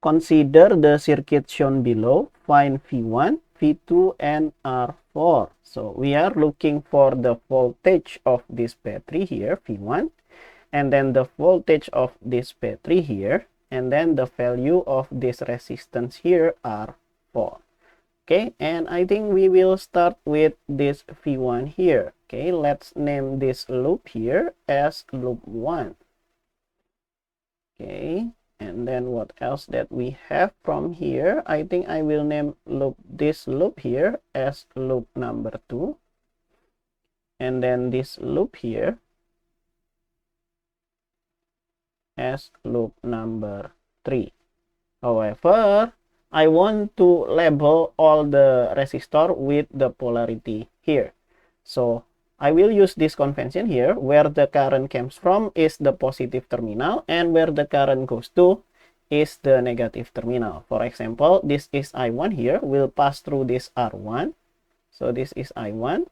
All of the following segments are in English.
Consider the circuit shown below. Find V1, V2, and R4. So we are looking for the voltage of this battery here, V1, and then the voltage of this battery here, and then the value of this resistance here, R4. Okay, and I think we will start with this V1 here. Okay, let's name this loop here as loop 1. Okay, and then what else that we have from here? I think I will name this loop here as loop number 2. And then this loop here as loop number 3. However, I want to label all the resistor with the polarity here. So I will use this convention here, where the current comes from is the positive terminal, and where the current goes to is the negative terminal. For example, this is I1 here, will pass through this R1. So this is I1,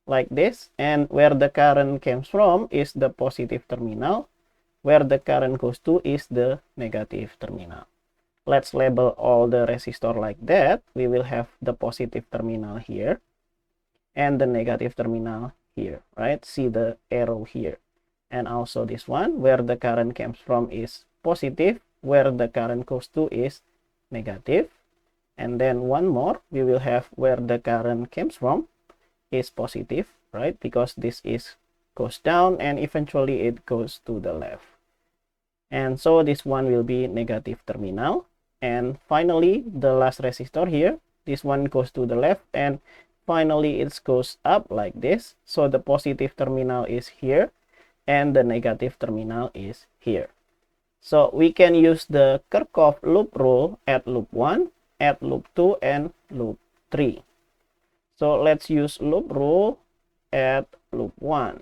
like this, and where the current comes from is the positive terminal, where the current goes to is the negative terminal. Let's label all the resistor like that. We will have the positive terminal here and the negative terminal here, right? See the arrow here. And also this one, where the current comes from is positive, where the current goes to is negative. And then one more, we will have where the current comes from is positive, right? Because this is goes down and eventually it goes to the left. And so this one will be negative terminal. And finally, the last resistor here, this one goes to the left, and finally it goes up like this. So the positive terminal is here and the negative terminal is here. So we can use the Kirchhoff loop rule at loop 1, at loop 2, and loop 3. So let's use loop rule at loop 1.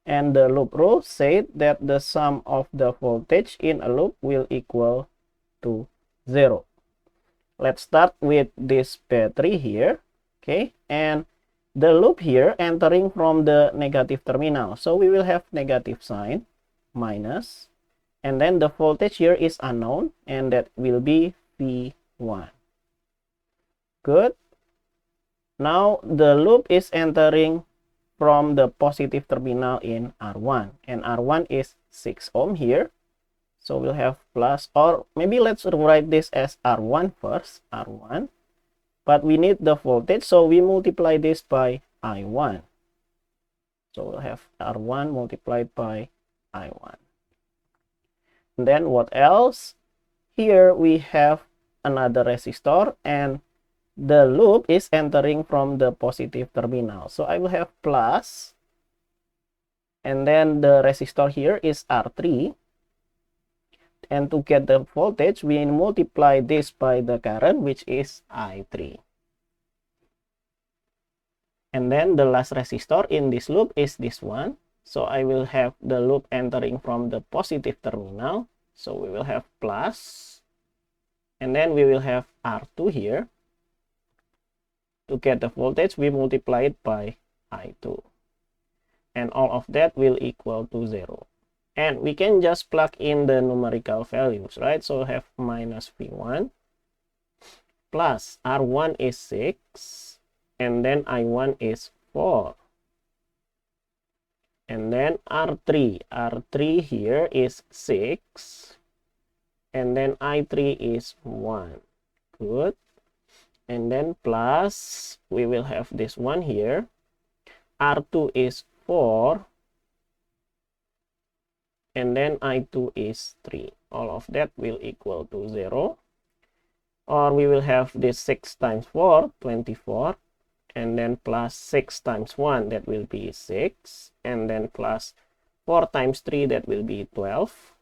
And the loop rule said that the sum of the voltage in a loop will equal to 0. Let's start with this battery here. Okay, and the loop here entering from the negative terminal. So we will have negative sign, minus, and then the voltage here is unknown, and that will be V1. Good. Now the loop is entering from the positive terminal in R1, and R1 is 6 ohm here. So we'll have plus, or maybe let's write this as R1 first, R1. But we need the voltage, so we multiply this by I1. So we'll have R1 multiplied by I1. And then what else? Here we have another resistor, and the loop is entering from the positive terminal. So I will have plus, and then the resistor here is R3. And to get the voltage, we multiply this by the current, which is I3. And then the last resistor in this loop is this one. So I will have the loop entering from the positive terminal. So we will have plus, and then we will have R2 here. To get the voltage, we multiply it by I2. And all of that will equal to 0. And we can just plug in the numerical values, right? So have minus V1 plus R1 is 6, and then I1 is 4. And then R3 here is 6, and then I3 is 1. Good. And then plus, we will have this one here. R2 is 4. And then I2 is 3. All of that will equal to 0. Or we will have this 6 times 4, 24. And then plus 6 times 1, that will be 6. And then plus 4 times 3, that will be 12.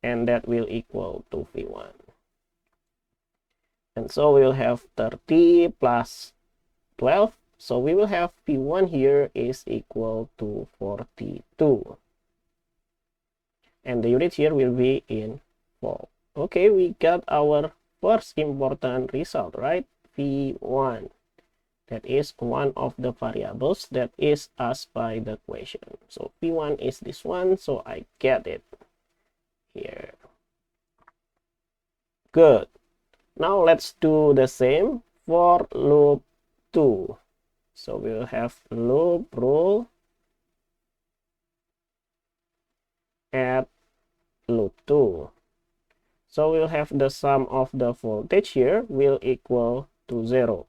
And that will equal to V1. And so we will have 30 plus 12. So we will have V1 here is equal to 42. And the unit here will be in volt. Okay, we got our first important result, right? V1. That is one of the variables that is asked by the question. So V1 is this one, so I get it here. Good. Now let's do the same for loop 2. So we will have loop rule at loop 2. So we'll have the sum of the voltage here will equal to 0.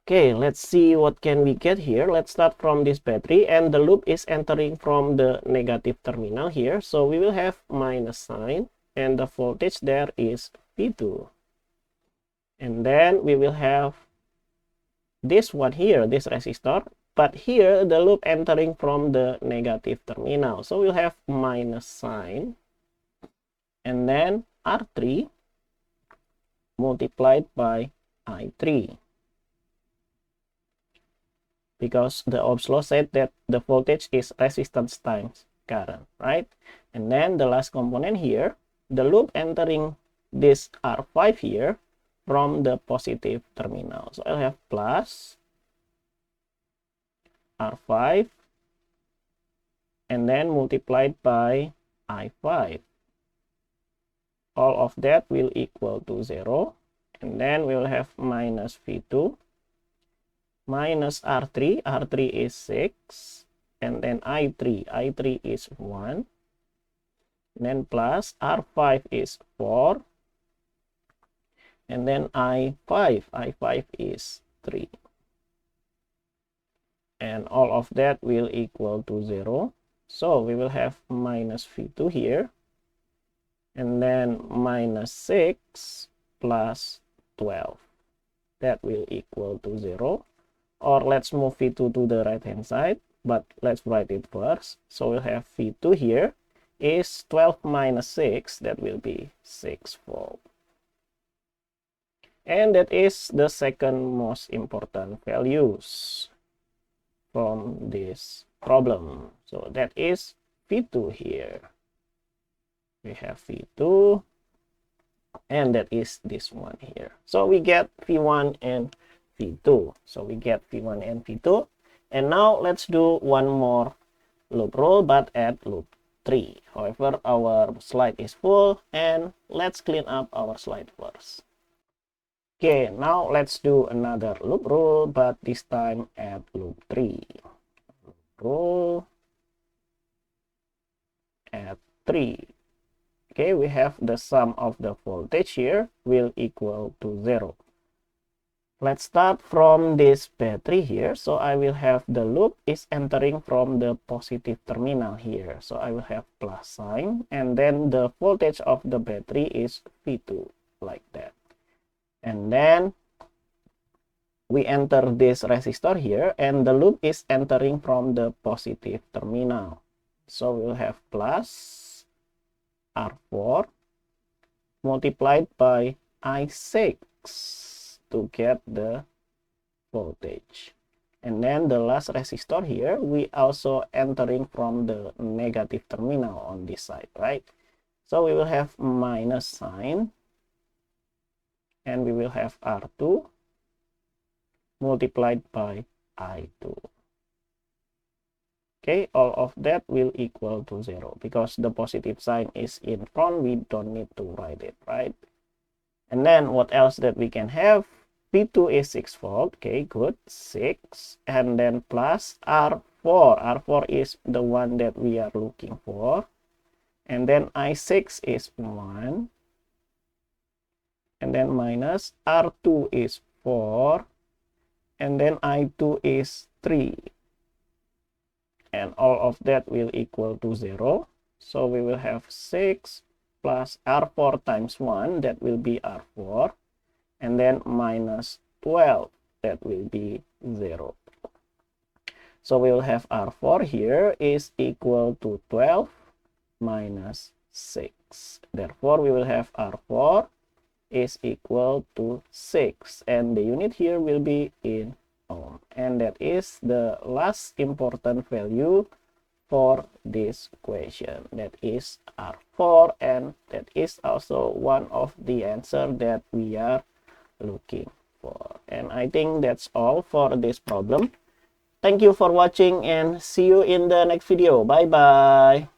Okay, let's see what can we get here. Let's start from this battery, and the loop is entering from the negative terminal here. So we will have minus sign, and the voltage there is V2. And then we will have this one here, this resistor. But here, the loop entering from the negative terminal. So we'll have minus sign, and then R3 multiplied by I3. Because the Ohm's law said that the voltage is resistance times current, right? And then the last component here, the loop entering this R5 here from the positive terminal. So I'll have plus R5 and then multiplied by I5. All of that will equal to 0. And then we'll have minus V2 minus R3, R3 is 6, and then I3 is 1, and then plus R5 is 4, and then I5 is 3. And all of that will equal to 0. So we will have minus V2 here, and then minus 6 plus 12. That will equal to 0. Or let's move V2 to the right hand side, but let's write it first. So we'll have V2 here is 12 minus 6, that will be 6 volt. And that is the second most important values from this problem. So that is V2 here. We have V2, and that is this one here. So we get V1 and V2. So we get V1 and V2. And now let's do one more loop rule, but at loop 3. However, our slide is full, and let's clean up our slide first. Okay, now let's do another loop rule, but this time at loop 3. Loop rule at 3. Okay, we have the sum of the voltage here will equal to 0. Let's start from this battery here. So I will have the loop is entering from the positive terminal here. So I will have plus sign, and then the voltage of the battery is V2, like that. And then we enter this resistor here, and the loop is entering from the positive terminal. So we'll have plus R4 multiplied by I6 to get the voltage. And then the last resistor here, we also entering from the negative terminal on this side, right? So we will have minus sign, and we will have R2 multiplied by I2. Okay, all of that will equal to 0. Because the positive sign is in front, we don't need to write it, right? And then what else that we can have? V2 is 6 volt. Okay, good. 6. And then plus R4. R4 is the one that we are looking for. And then I6 is 1. And then minus R2 is 4. And then I2 is 3. And all of that will equal to 0. So we will have 6 plus R4 times 1, that will be R4. And then minus 12, that will be 0. So we will have R4 here is equal to 12 minus 6. Therefore, we will have R4 is equal to 6. And the unit here will be in ohm. And that is the last important value for this question. That is R4, and that is also one of the answer that we are looking 4. And I think that's all for this problem. Thank you for watching and see you in the next video. Bye bye.